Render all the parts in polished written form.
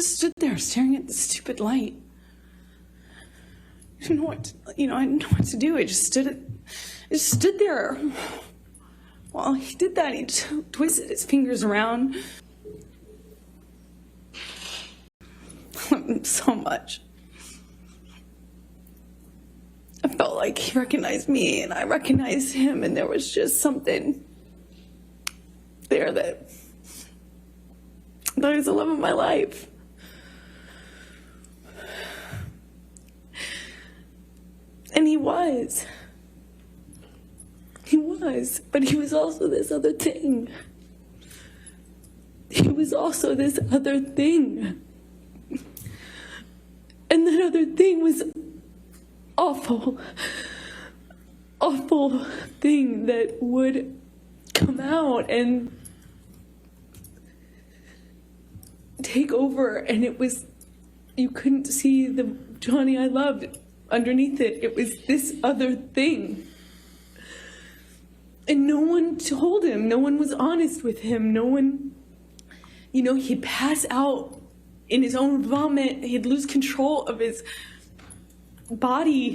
just stood there staring at the stupid light. I didn't know I didn't know what to do. I just stood there. While he did that, he twisted his fingers around. So much. I felt like he recognized me and I recognized him, and there was just something there that was the love of my life. And he was, but he was also this other thing. He was also this other thing. And that other thing was awful thing that would come out and take over, and it was, you couldn't see the Johnny I loved underneath it. It was this other thing. And no one told him, no one was honest with him, no one, he'd pass out in his own vomit, he'd lose control of his body,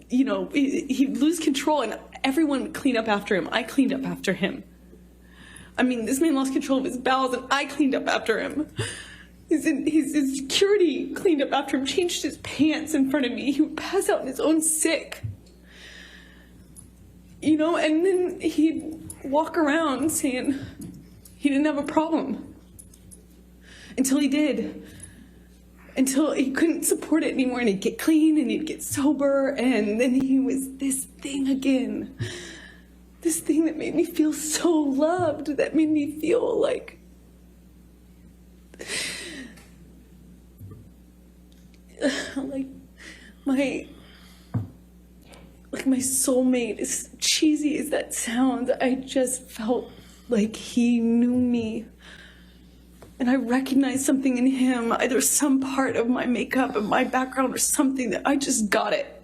he'd lose control, and everyone would clean up after him. I cleaned up after him. I mean, this man lost control of his bowels, and I cleaned up after him. His security cleaned up after him, changed his pants in front of me. He would pass out in his own sick. And then he'd walk around saying he didn't have a problem. Until he did. Until he couldn't support it anymore, and he'd get clean and he'd get sober, and then he was this thing again. This thing that made me feel so loved, that made me feel like my soulmate. As cheesy as that sounds, I just felt like he knew me. And I recognized something in him, either some part of my makeup and my background or something, that I just got it.